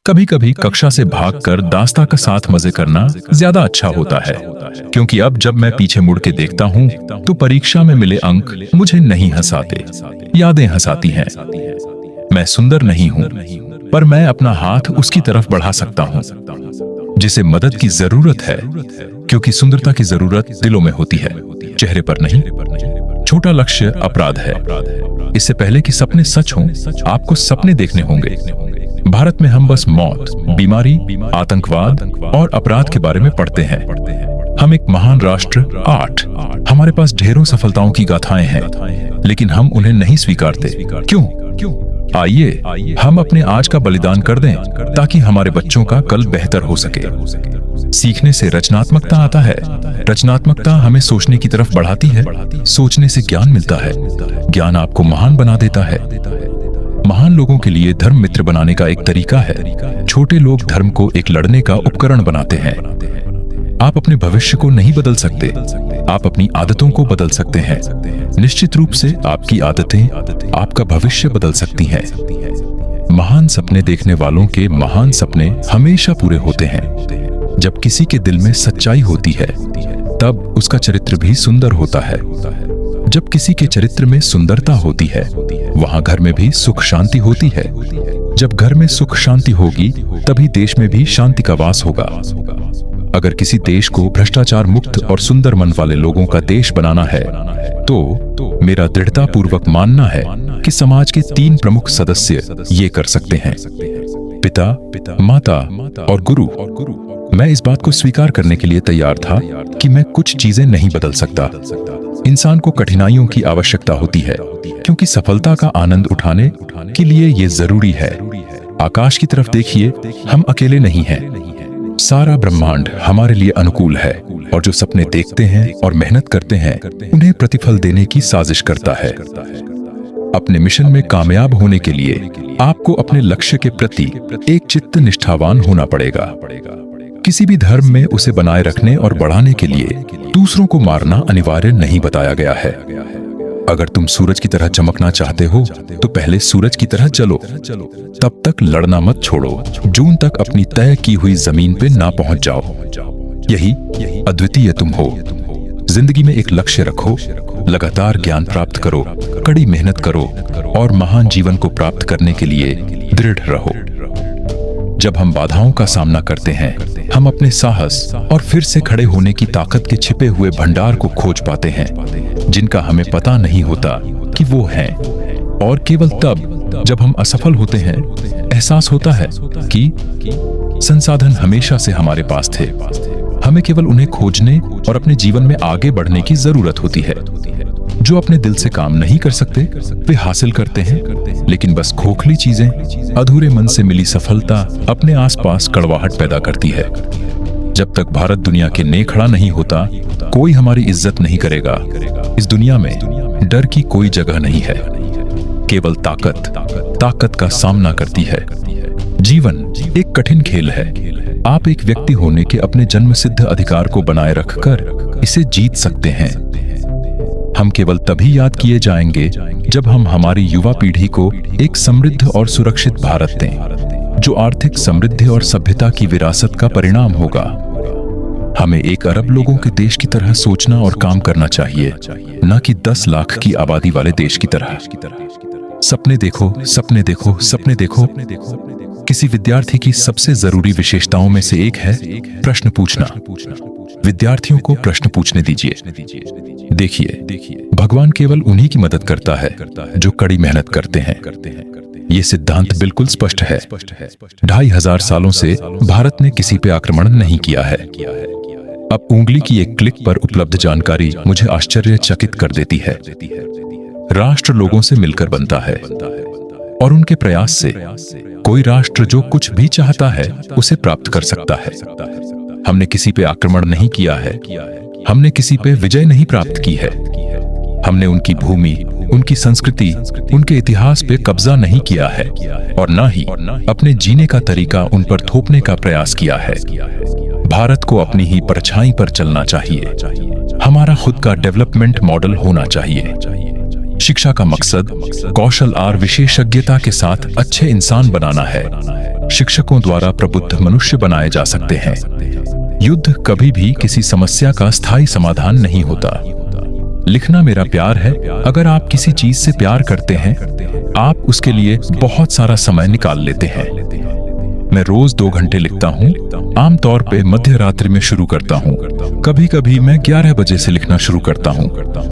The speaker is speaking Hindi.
कभी कभी कक्षा से भागकर दास्ता का साथ मजे करना ज्यादा अच्छा होता है, क्योंकि अब जब मैं पीछे मुड़ के देखता हूँ तो परीक्षा में मिले अंक मुझे नहीं हंसाते, यादें हंसाती हैं। मैं सुंदर नहीं हूँ, पर मैं अपना हाथ उसकी तरफ बढ़ा सकता हूँ जिसे मदद की जरूरत है, क्योंकि सुंदरता की जरूरत दिलों में होती है, चेहरे पर नहीं। छोटा लक्ष्य अपराध है। इससे पहले कि सपने सच हों, आपको सपने देखने होंगे। भारत में हम बस मौत, बीमारी, आतंकवाद और अपराध के बारे में पढ़ते हैं। हम एक महान राष्ट्र 8, हमारे पास ढेरों सफलताओं की गाथाएं हैं, लेकिन हम उन्हें नहीं स्वीकारते। क्यों? आइए हम अपने आज का बलिदान कर दें ताकि हमारे बच्चों का कल बेहतर हो सके। सीखने से रचनात्मकता आता है। रचनात्मकता हमें सोचने की तरफ बढ़ाती है। सोचने से ज्ञान मिलता है। ज्ञान आपको महान बना देता है। महान लोगों के लिए धर्म मित्र बनाने का एक तरीका है। छोटे लोग धर्म को एक लड़ने का उपकरण बनाते हैं। आप अपने भविष्य को नहीं बदल सकते, आप अपनी आदतों को बदल सकते हैं। निश्चित रूप से आपकी आदतें आपका भविष्य बदल सकती हैं। महान सपने देखने वालों के महान सपने हमेशा पूरे होते हैं। जब किसी के दिल में सच्चाई होती है, तब उसका चरित्र भी सुंदर होता है। जब किसी के चरित्र में सुंदरता होती है, वहां घर में भी सुख शांति होती है। जब घर में सुख शांति होगी, तभी देश में भी शांति का वास होगा। अगर किसी देश को भ्रष्टाचार मुक्त और सुंदर मन वाले लोगों का देश बनाना है, तो मेरा दृढ़ता पूर्वक मानना है कि समाज के 3 प्रमुख सदस्य ये कर सकते हैं: पिता, माता और गुरु। मैं इस बात को स्वीकार करने के लिए तैयार था कि मैं कुछ चीजें नहीं बदल सकता। इंसान को कठिनाइयों की आवश्यकता होती है, क्योंकि सफलता का आनंद उठाने के लिए ये जरूरी है। आकाश की तरफ देखिए, हम अकेले नहीं हैं। सारा ब्रह्मांड हमारे लिए अनुकूल है, और जो सपने देखते हैं और मेहनत करते हैं, उन्हें प्रतिफल देने की साजिश करता है। अपने मिशन में कामयाब होने के लिए आपको अपने लक्ष्य के प्रति एक चित्त निष्ठावान होना पड़ेगा। किसी भी धर्म में उसे बनाए रखने और बढ़ाने के लिए दूसरों को मारना अनिवार्य नहीं बताया गया है। अगर तुम सूरज की तरह चमकना चाहते हो, तो पहले सूरज की तरह जलो। तब तक लड़ना मत छोड़ो, जून तक अपनी तय की हुई जमीन पे ना पहुंच जाओ। यही अद्वितीय तुम हो। जिंदगी में एक लक्ष्य रखो, लगातार ज्ञान प्राप्त करो, कड़ी मेहनत करो और महान जीवन को प्राप्त करने के लिए दृढ़ रहो। जब हम बाधाओं का सामना करते हैं, हम अपने साहस और फिर से खड़े होने की ताकत के छिपे हुए भंडार को खोज पाते हैं, जिनका हमें पता नहीं होता कि वो हैं। और केवल तब जब हम असफल होते हैं, एहसास होता है कि संसाधन हमेशा से हमारे पास थे। हमें केवल उन्हें खोजने और अपने जीवन में आगे बढ़ने की जरूरत होती है। जो अपने दिल से काम नहीं कर सकते, वे हासिल करते हैं, लेकिन बस खोखली चीजें, अधूरे मन से मिली सफलता अपने आसपास कड़वाहट पैदा करती है। जब तक भारत दुनिया के नेक खड़ा नहीं होता, कोई हमारी इज्जत नहीं करेगा। इस दुनिया में डर की कोई जगह नहीं है, केवल ताकत का सामना करती है। जीवन एक कठिन खेल है। आप एक व्यक्ति होने के अपने जन्मसिद्ध अधिकार को बनाए रखकर इसे जीत सकते हैं। हम केवल तभी याद किए जाएंगे जब हम हमारी युवा पीढ़ी को एक समृद्ध और सुरक्षित भारत दें, जो आर्थिक समृद्धि और सभ्यता की विरासत का परिणाम होगा। हमें 1 अरब लोगों के देश की तरह सोचना और काम करना चाहिए, न कि 10 लाख की आबादी वाले देश की तरह। सपने देखो, सपने देखो, सपने देखो। किसी विद्यार्थी की सबसे जरूरी विशेषताओं में से एक है प्रश्न पूछना। विद्यार्थियों को प्रश्न पूछने दीजिए। देखिए, भगवान केवल उन्हीं की मदद करता है जो कड़ी मेहनत करते हैं। ये सिद्धांत बिल्कुल स्पष्ट है। 2500 सालों से भारत ने किसी पे आक्रमण नहीं किया है। अब उंगली की एक क्लिक पर उपलब्ध जानकारी मुझे आश्चर्यचकित कर देती है। राष्ट्र लोगों से मिलकर बनता है, और उनके प्रयास से कोई राष्ट्र जो कुछ भी चाहता है उसे प्राप्त कर सकता है। हमने किसी पे आक्रमण नहीं किया है, हमने किसी पे विजय नहीं प्राप्त की है। हमने उनकी भूमि, उनकी संस्कृति, उनके इतिहास पे कब्जा नहीं किया है, और न ही अपने जीने का तरीका उन पर थोपने का प्रयास किया है। भारत को अपनी ही परछाई पर चलना चाहिए। हमारा खुद का डेवलपमेंट मॉडल होना चाहिए। शिक्षा का मकसद कौशल और विशेषज्ञता के साथ अच्छे इंसान बनाना है, शिक्षकों द्वारा प्रबुद्ध मनुष्य बनाए जा सकते हैं। युद्ध कभी भी किसी समस्या का स्थायी समाधान नहीं होता। लिखना मेरा प्यार है। अगर आप किसी चीज से प्यार करते हैं, आप उसके लिए बहुत सारा समय निकाल लेते हैं। मैं रोज 2 घंटे लिखता हूँ। आमतौर पे मध्य रात्रि में शुरू करता हूँ। कभी कभी मैं 11 बजे से लिखना शुरू करता हूँ।